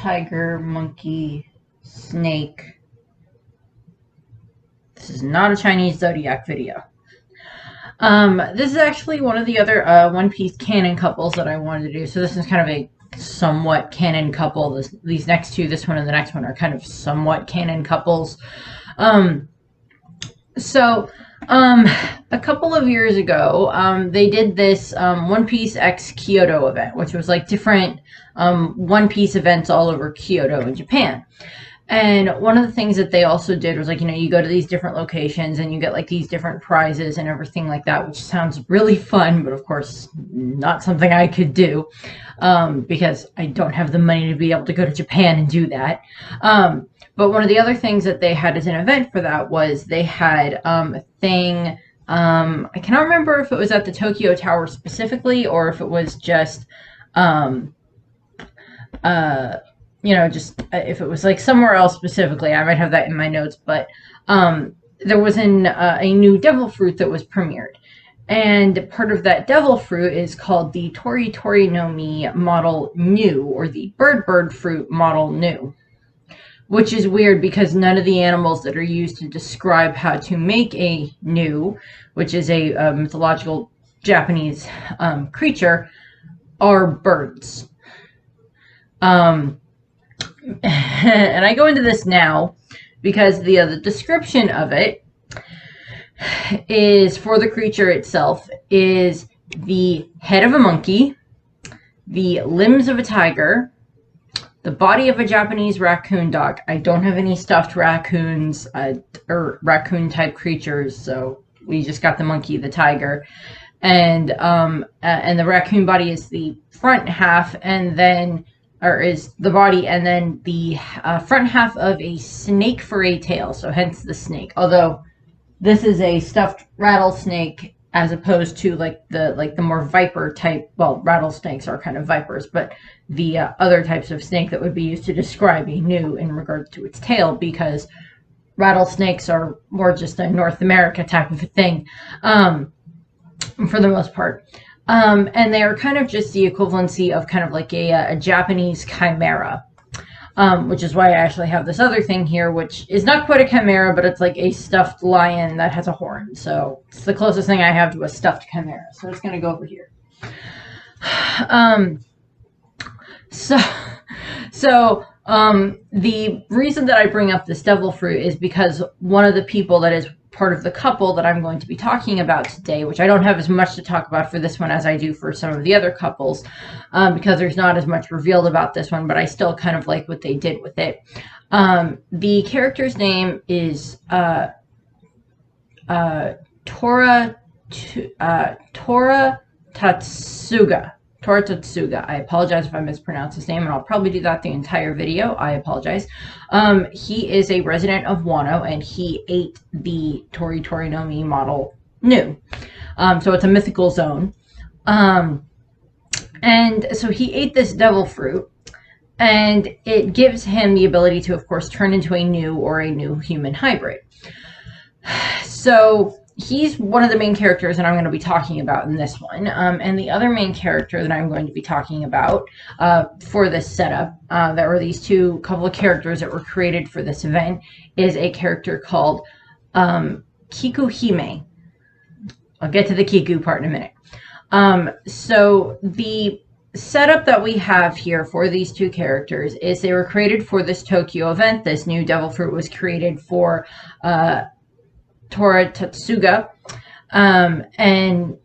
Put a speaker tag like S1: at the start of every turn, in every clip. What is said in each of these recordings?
S1: tiger, monkey, snake. This is not a Chinese zodiac video. This is actually one of the other One Piece canon couples that I wanted to do. So this is kind of a somewhat canon couple. These next two, this one and the next one, are kind of somewhat canon couples. A couple of years ago, they did this One Piece X Kyoto event, which was like different One Piece events all over Kyoto in Japan. And one of the things that they also did was, like, you know, you go to these different locations and you get like these different prizes and everything like that, which sounds really fun, but of course not something I could do because I don't have the money to be able to go to Japan and do that. But one of the other things that they had as an event for that was they had a thing. I cannot remember if it was at the Tokyo Tower specifically or if it was just just if it was like somewhere else specifically. I might have that in my notes, but there was a new devil fruit that was premiered. And part of that devil fruit is called the Tori Tori no Mi Model New, or the Bird Fruit Model New. Which is weird because none of the animals that are used to describe how to make a new, which is a mythological Japanese creature, are birds. And I go into this now because the description of it is, for the creature itself, is the head of a monkey, the limbs of a tiger, the body of a Japanese raccoon dog. I don't have any stuffed raccoons or raccoon type creatures, so we just got the monkey, the tiger, and the raccoon body is the front half, and then is the body, and then the front half of a snake for a tail. So hence the snake. Although this is a stuffed rattlesnake, as opposed to like the more viper type. Well, rattlesnakes are kind of vipers, but the other types of snake that would be used to describe a new in regards to its tail, because rattlesnakes are more just a North America type of a thing, for the most part. And they are kind of just the equivalency of kind of like a Japanese chimera. Which is why I actually have this other thing here, which is not quite a chimera, but it's like a stuffed lion that has a horn. So it's the closest thing I have to a stuffed chimera. So it's going to go over here. The reason that I bring up this devil fruit is because one of the people that is part of the couple that I'm going to be talking about today, which I don't have as much to talk about for this one as I do for some of the other couples, because there's not as much revealed about this one, but I still kind of like what they did with it. The character's name is Tora Tatsuga. Tora Tatsuga. I apologize if I mispronounced his name, and I'll probably do that the entire video. I apologize. He is a resident of Wano, and he ate the Tori Tori no Mi Model New. So it's a mythical zone. And so he ate this devil fruit, and it gives him the ability to, of course, turn into a new or a new human hybrid. So he's one of the main characters that I'm going to be talking about in this one. And the other main character that I'm going to be talking about for this setup, that were these couple of characters that were created for this event, is a character called Kiku Hime. I'll get to the Kiku part in a minute. So the setup that we have here for these two characters is they were created for this Tokyo event. This new devil fruit was created for Tora Tatsuga, and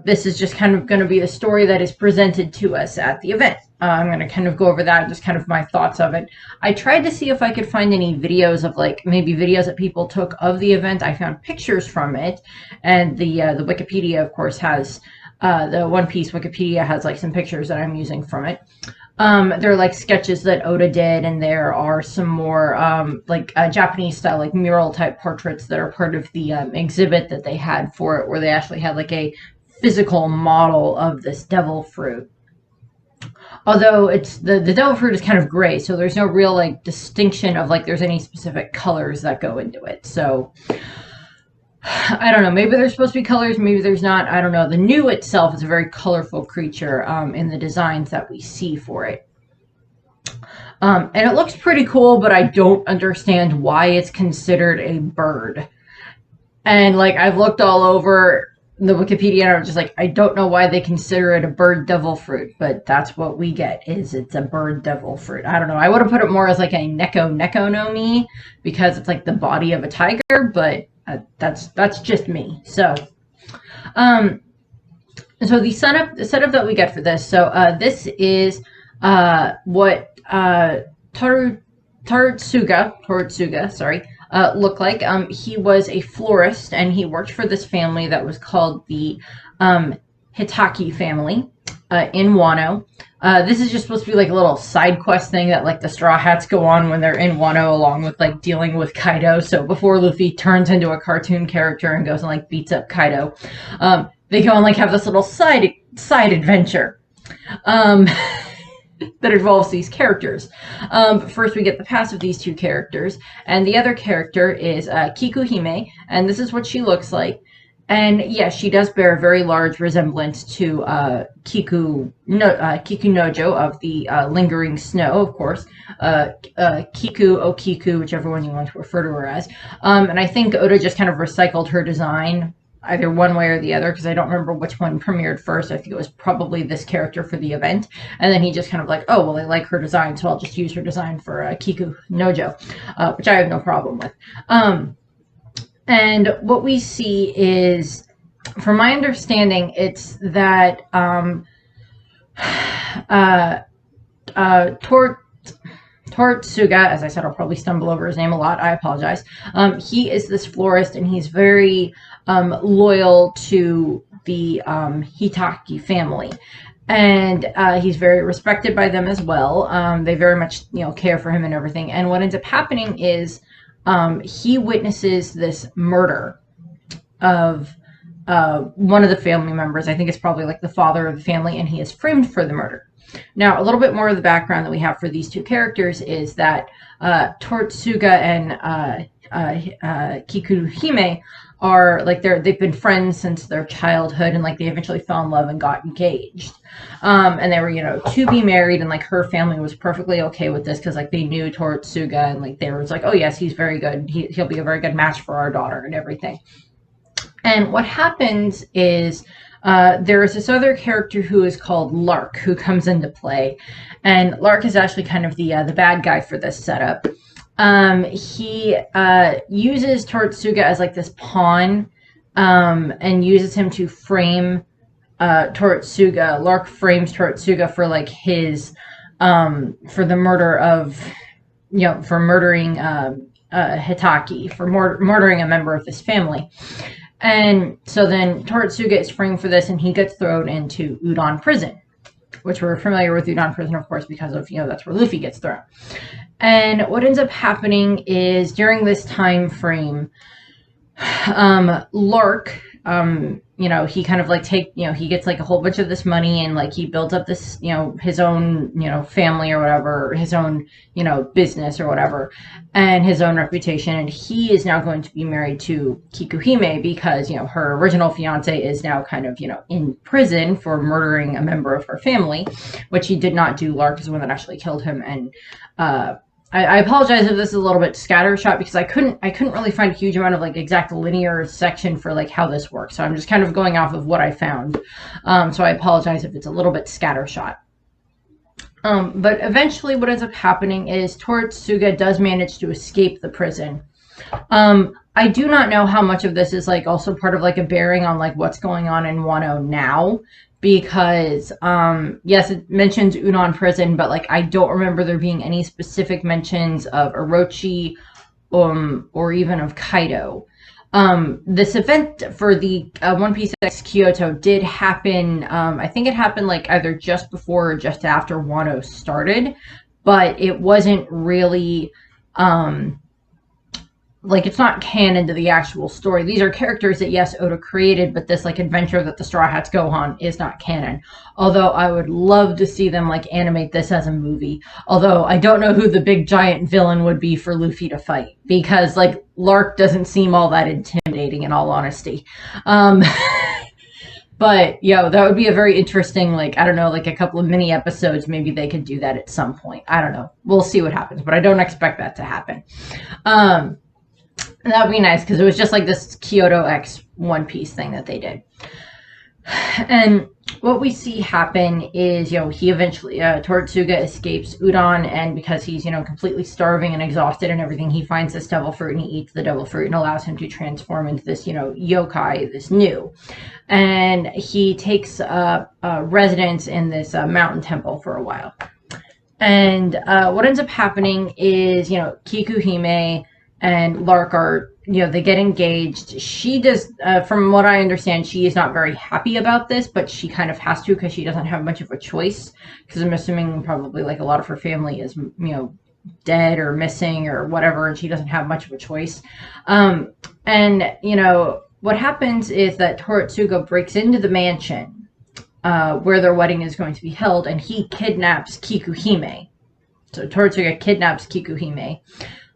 S1: this is just kind of going to be the story that is presented to us at the event. I'm going to kind of go over that, just kind of my thoughts of it. I tried to see if I could find any videos of, like, maybe videos that people took of the event. I found pictures from it, and the Wikipedia, of course, has the One Piece Wikipedia has like some pictures that I'm using from it. There are like sketches that Oda did, and there are some more Japanese style, like mural type portraits that are part of the exhibit that they had for it, where they actually had like a physical model of this devil fruit. Although it's the devil fruit is kind of gray, so there's no real like distinction of like there's any specific colors that go into it. So I don't know, maybe there's supposed to be colors, maybe there's not, I don't know. The new itself is a very colorful creature in the designs that we see for it. And it looks pretty cool, but I don't understand why it's considered a bird. And like I've looked all over the Wikipedia and I'm just like, I don't know why they consider it a bird devil fruit, but that's what we get is it's a bird devil fruit. I don't know. I would have put it more as like a Neko no Mi because it's like the body of a tiger, but that's just me. Um, so the setup that we get for this. So this is what Torutsuga, sorry, looked like. He was a florist, and he worked for this family that was called the Hitaki family in Wano. This is just supposed to be like a little side quest thing that like the Straw Hats go on when they're in Wano, along with like dealing with Kaido. So before Luffy turns into a cartoon character and goes and like beats up Kaido, they go and like have this little side adventure. That involves these characters. First, we get the past of these two characters, and the other character is Kiku Hime, and this is what she looks like. And yes, she does bear a very large resemblance to Kiku Nojo of the Lingering Snow, of course. Kiku Okiku, whichever one you want to refer to her as. And I think Oda just kind of recycled her design either one way or the other, because I don't remember which one premiered first. I think it was probably this character for the event. And then he just kind of like, oh, well, I like her design, so I'll just use her design for Kiku Nojo, which I have no problem with. And what we see is, from my understanding, it's that Tortsuga, as I said, I'll probably stumble over his name a lot. I apologize. He is this florist, and he's very loyal to the Hitaki family. And he's very respected by them as well. They very much, care for him and everything. And what ends up happening is he witnesses this murder of one of the family members. I think it's probably like the father of the family, and he is framed for the murder. Now, a little bit more of the background that we have for these two characters is that Tortsuga and Kiku Hime are like they've been friends since their childhood, and like they eventually fell in love and got engaged. And they were, to be married, and like her family was perfectly okay with this because like they knew Tortsuga, and like they were like, oh yes, he's very good. He'll be a very good match for our daughter and everything. And what happens is there is this other character who is called Lark who comes into play, and Lark is actually kind of the bad guy for this setup. He uses Tortsuga as like this pawn, and uses him to frame Tortsuga. Lark frames Tortsuga for like his for the murder of for murdering Hitaki, for murdering a member of his family. And so then Tortsuga is framed for this, and he gets thrown into Udon Prison, which we're familiar with Udon Prison, of course, because of, that's where Luffy gets thrown. And what ends up happening is during this time frame, Lark, he kind of like he gets like a whole bunch of this money, and like he builds up this, his own, family or whatever, his own, business or whatever, and his own reputation. And he is now going to be married to Kikuhime because, her original fiance is now kind of, in prison for murdering a member of her family, which he did not do. Lark is the one that actually killed him. And, I apologize if this is a little bit scattershot because I couldn't really find a huge amount of like exact linear section for like how this works. So I'm just kind of going off of what I found. So I apologize if it's a little bit scattershot. But eventually what ends up happening is Tortsuga does manage to escape the prison. I do not know how much of this is like also part of like a bearing on like what's going on in Wano now. Because, yes, it mentions Udon Prison, but, like, I don't remember there being any specific mentions of Orochi, or even of Kaido. This event for the One Piece X Kyoto did happen, I think it happened, like, either just before or just after Wano started, but it wasn't really, like, it's not canon to the actual story. These are characters that, yes, Oda created, but this, like, adventure that the Straw Hats go on is not canon. Although I would love to see them, like, animate this as a movie. Although I don't know who the big giant villain would be for Luffy to fight. Because, like, Lark doesn't seem all that intimidating, in all honesty. But But that would be a very interesting, like, I don't know, like a couple of mini episodes. Maybe they could do that at some point. I don't know. We'll see what happens, but I don't expect that to happen. That would be nice because it was just like this Kyoto X One Piece thing that they did. And what we see happen is, he eventually, Tortsuga escapes Udon, and because he's, completely starving and exhausted and everything, he finds this devil fruit and he eats the devil fruit and allows him to transform into this, yokai, this new. And he takes residence in this mountain temple for a while. And what ends up happening is, Kikuhime and Lark are, they get engaged. She does, from what I understand, she is not very happy about this, but she kind of has to because she doesn't have much of a choice. Because I'm assuming probably like a lot of her family is, dead or missing or whatever, and she doesn't have much of a choice. And, what happens is that Tortsuga breaks into the mansion where their wedding is going to be held, and he kidnaps Kikuhime. So Tortsuga kidnaps Kikuhime.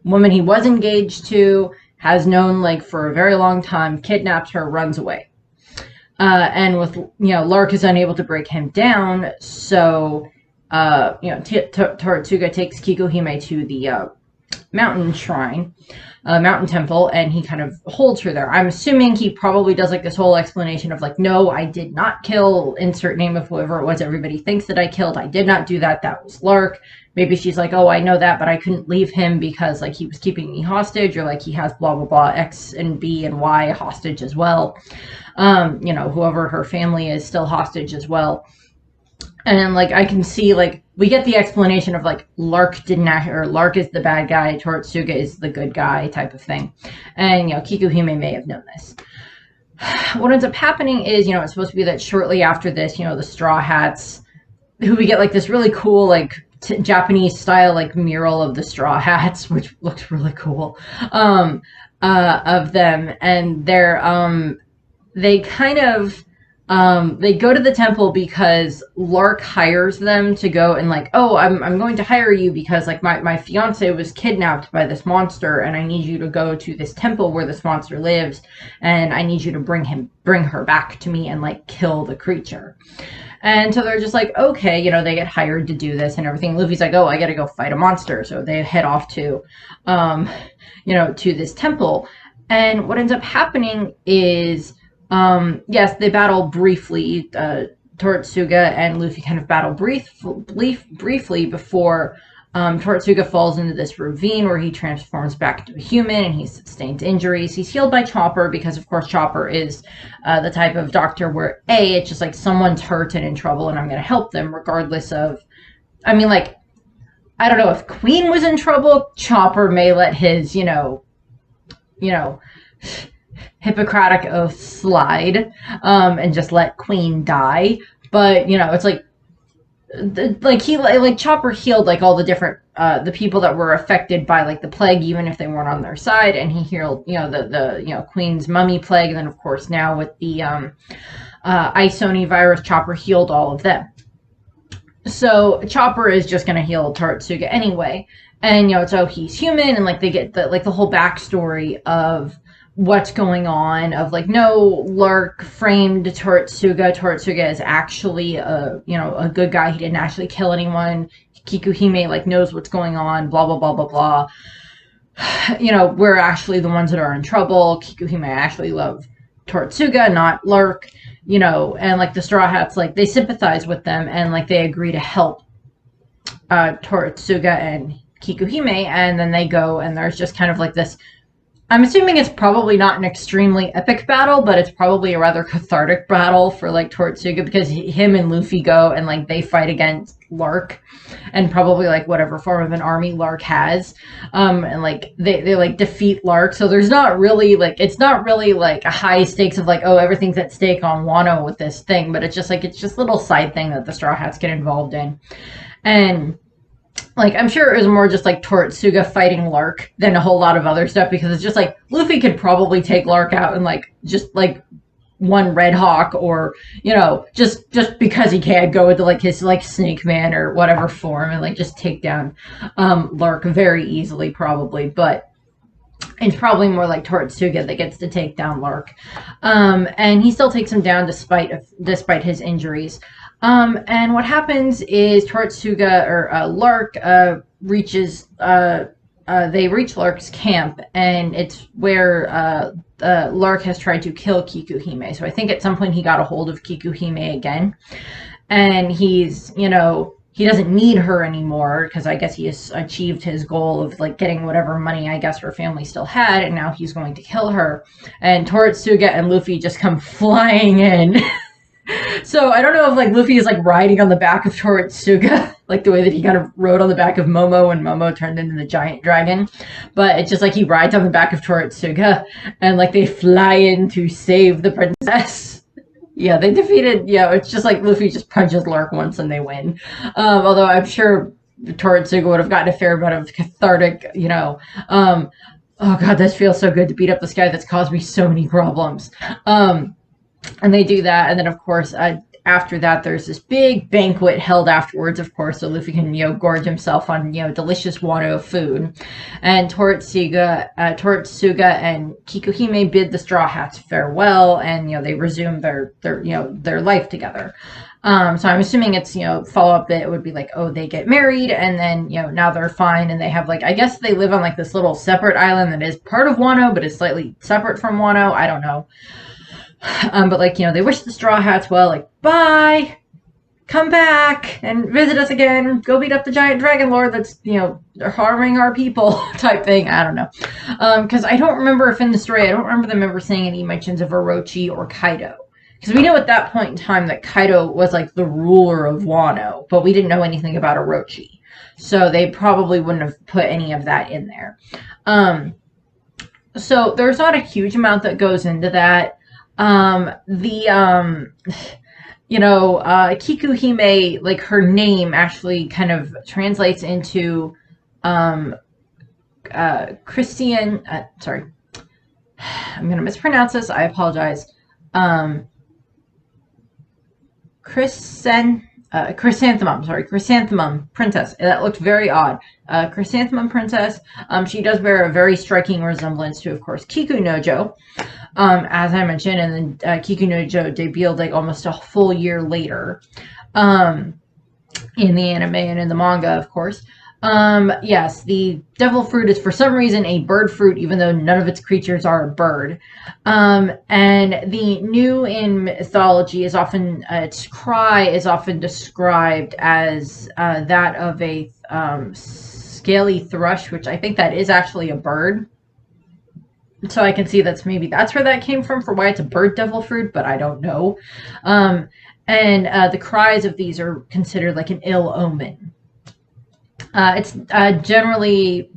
S1: Woman he was engaged to, has known like for a very long time, kidnaps her, runs away. And with, Lark is unable to break him down, so, Tortsuga takes Kikuhime to the mountain shrine, mountain temple, and he kind of holds her there. I'm assuming he probably does like this whole explanation of like, no, I did not kill, insert name of whoever it was everybody thinks that I killed. I did not do that. That was Lark. Maybe she's like, oh, I know that, but I couldn't leave him because like he was keeping me hostage, or like he has blah, blah, blah, X and B and Y hostage as well. Whoever her family is still hostage as well. And like, I can see like, we get the explanation of like, Lark Lark is the bad guy, Tortsuga is the good guy type of thing. And, Kikuhime may have known this. What ends up happening is, it's supposed to be that shortly after this, the Straw Hats, who we get like this really cool, like, Japanese style like mural of the Straw Hats, which looks really cool, of them, and they kind of they go to the temple because Lark hires them to go and like, oh, I'm going to hire you because like my fiance was kidnapped by this monster, and I need you to go to this temple where this monster lives, and I need you to bring her back to me and like kill the creature. And so they're just like, okay, they get hired to do this and everything. Luffy's like, oh, I got to go fight a monster. So they head off to, to this temple. And what ends up happening is, yes, they battle briefly. Tortsuga and Luffy kind of battle briefly before Tortsuga falls into this ravine where he transforms back into a human and he sustains injuries. He's healed by Chopper because, of course, Chopper is the type of doctor where, it's just like someone's hurt and in trouble and I'm going to help them regardless of... I mean, like, I don't know, if Queen was in trouble, Chopper may let his, Hippocratic oath slide and just let Queen die. But, it's like Chopper healed like all the different the people that were affected by like the plague, even if they weren't on their side, and he healed the Queen's mummy plague, and then of course now with the Isoni virus, Chopper healed all of them. So Chopper is just gonna heal Tortsuga anyway, and so he's human, and like they get the whole backstory of what's going on, of like, no, Lark framed Tortsuga. Tortsuga is actually a good guy. He didn't actually kill anyone. Kikuhime like knows what's going on, blah, blah, blah, blah, blah. We're actually the ones that are in trouble. Kikuhime actually love Tortsuga, not Lark, and like the Straw Hats, like they sympathize with them and like they agree to help Tortsuga and Kikuhime, and then they go and there's just kind of like this, I'm assuming it's probably not an extremely epic battle, but it's probably a rather cathartic battle for like Tortsuga, because him and Luffy go and like they fight against Lark and probably like whatever form of an army Lark has, and like they like defeat Lark. So there's not really like, it's not really like a high stakes of like, oh, everything's at stake on Wano with this thing, but it's just little side thing that the Straw Hats get involved in. And like, I'm sure it was more just like Tortsuga fighting Lark than a whole lot of other stuff, because it's just like Luffy could probably take Lark out in like just like one Red Hawk, or just because he can go into like his like Snake Man or whatever form and like just take down Lark very easily probably. But It's probably more like Tortsuga that gets to take down Lark. And he still takes him down despite his injuries. And what happens is Tortsuga or Lark reaches they reach Lark's camp, and it's where Lark has tried to kill Kikuhime. So I think at some point he got a hold of Kikuhime again, and he's, he doesn't need her anymore because I guess he has achieved his goal of like getting whatever money I guess her family still had, and now he's going to kill her. And Tortsuga and Luffy just come flying in. So I don't know if like Luffy is like riding on the back of Tortsuga, like the way that he kind of rode on the back of Momo when Momo turned into the giant dragon. But it's just like he rides on the back of Tortsuga and like they fly in to save the princess. Yeah, they defeated, it's just like Luffy just punches Lark once and they win. Although I'm sure Tortsuga would have gotten a fair amount of cathartic, oh god, this feels so good to beat up this guy that's caused me so many problems. And they do that, and then of course after that there's this big banquet held afterwards, of course, so Luffy can gorge himself on delicious Wano food. And Tortsuga and Kikuhime bid the Straw Hats farewell, and they resume their life together. So I'm assuming it's follow up that it would be like, oh, they get married, and then now they're fine, and they have like, I guess they live on like this little separate island that is part of Wano but is slightly separate from Wano. I don't know. But like, they wish the Straw Hats well, like, bye, come back and visit us again, go beat up the giant dragon lord that's, harming our people type thing. I don't know. Because I don't remember if in the story, I don't remember them ever saying any mentions of Orochi or Kaido. Because we know at that point in time that Kaido was like the ruler of Wano, but we didn't know anything about Orochi. So they probably wouldn't have put any of that in there. So there's not a huge amount that goes into that. Kikuhime, like her name actually kind of translates into, Christian, sorry, I'm going to mispronounce this. I apologize. Chrysanthemum Princess. That looked very odd. Chrysanthemum Princess. She does bear a very striking resemblance to, of course, Kikunojo, as I mentioned, and then Kikunojo debuted like almost a full year later in the anime and in the manga, of course. Yes, the devil fruit is for some reason a bird fruit, even though none of its creatures are a bird. And the new in mythology is often, its cry is often described as that of a scaly thrush, which I think that is actually a bird. So I can see that's where that came from, for why it's a bird devil fruit, but I don't know. And the cries of these are considered like an ill omen. It's generally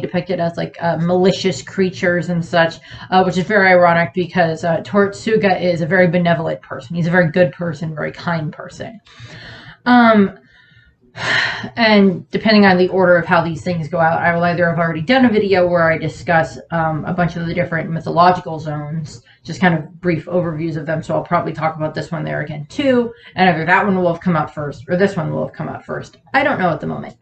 S1: depicted as like malicious creatures and such, which is very ironic because Tortsuga is a very benevolent person. He's a very good person, very kind person. And depending on the order of how these things go out, I will either have already done a video where I discuss a bunch of the different mythological zones, just kind of brief overviews of them, so I'll probably talk about this one there again too, and either that one will have come out first or this one will have come out first. I don't know at the moment.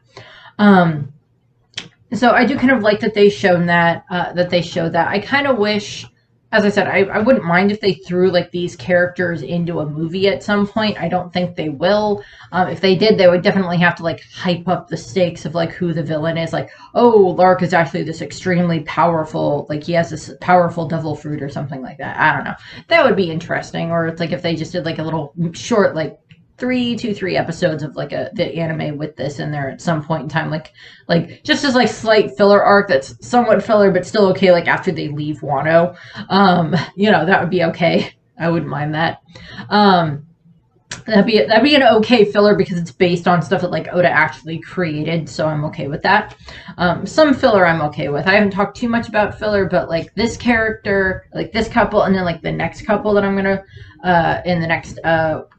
S1: So I do kind of like that they showed that. I kind of wish, as I said, I wouldn't mind if they threw like these characters into a movie at some point. I don't think they will. If they did, they would definitely have to like hype up the stakes of like who the villain is. Like, oh, Lark is actually this extremely powerful, like he has this powerful devil fruit or something like that. I don't know. That would be interesting. Or it's like if they just did like a little short, like 3 episodes of like the anime with this in there at some point in time, like just as like slight filler arc that's somewhat filler but still okay, like after they leave Wano. That would be okay. I wouldn't mind that. That'd be an okay filler because it's based on stuff that like Oda actually created, so I'm okay with that. Some filler I'm okay with. I haven't talked too much about filler, but like this character, like this couple, and then like the next couple that I'm gonna in the next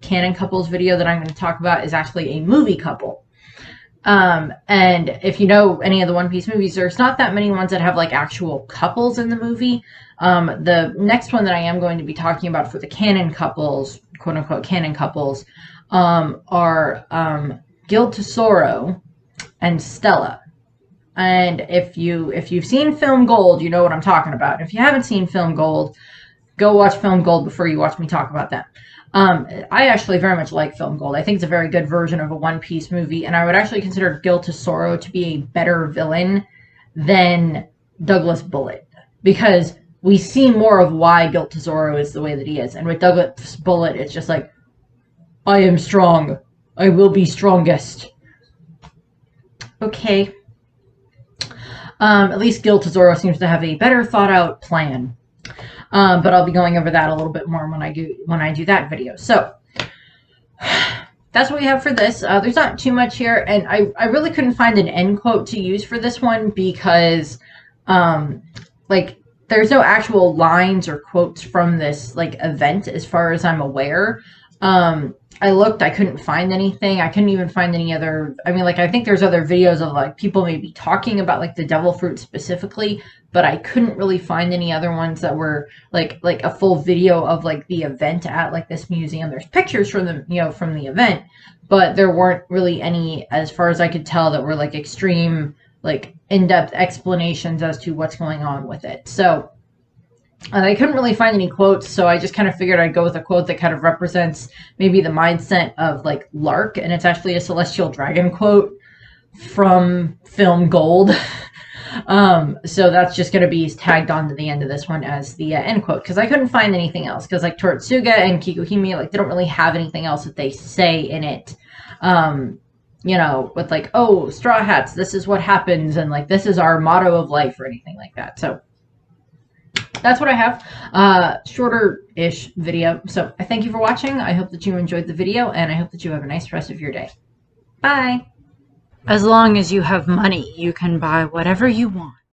S1: canon couples video that I'm going to talk about is actually a movie couple. And if you know any of the One Piece movies, there's not that many ones that have like actual couples in the movie. The next one that I am going to be talking about for the canon couples, quote unquote canon couples, are Gil Tesoro and Stella. And if you've seen Film Gold, you know what I'm talking about. If you haven't seen Film Gold, go watch Film Gold before you watch me talk about them. I actually very much like Film Gold. I think it's a very good version of a One Piece movie, and I would actually consider Gil Tesoro to be a better villain than Douglas Bullet, because we see more of why Gil Tesoro is the way that he is. And with Douglas Bullet, it's just like, I am strong. I will be strongest. Okay. At least Gil Tesoro seems to have a better thought out plan. But I'll be going over that a little bit more when I do that video. So that's what we have for this. There's not too much here, and I really couldn't find an end quote to use for this one because like there's no actual lines or quotes from this like event as far as I'm aware. I looked, I couldn't find anything. I couldn't even find any other, I mean, like, I think there's other videos of, like, people maybe talking about, like, the devil fruit specifically, but I couldn't really find any other ones that were, like a full video of, like, the event at, like, this museum. There's pictures from the, you know, from the event, but there weren't really any, as far as I could tell, that were, like, extreme, like, in-depth explanations as to what's going on with it. So, and I couldn't really find any quotes, so I just kind of figured I'd go with a quote that kind of represents maybe the mindset of, like, Lark, and it's actually a Celestial Dragon quote from Film Gold. So that's just going to be tagged on to the end of this one as the end quote, because I couldn't find anything else, because, like, Tortsuga and Kikuhime, like, they don't really have anything else that they say in it, you know, with, like, oh, Straw Hats, this is what happens, and, like, this is our motto of life, or anything like that. So that's what I have. Shorter-ish video. So I thank you for watching. I hope that you enjoyed the video, and I hope that you have a nice rest of your day. Bye. As long as you have money, you can buy whatever you want.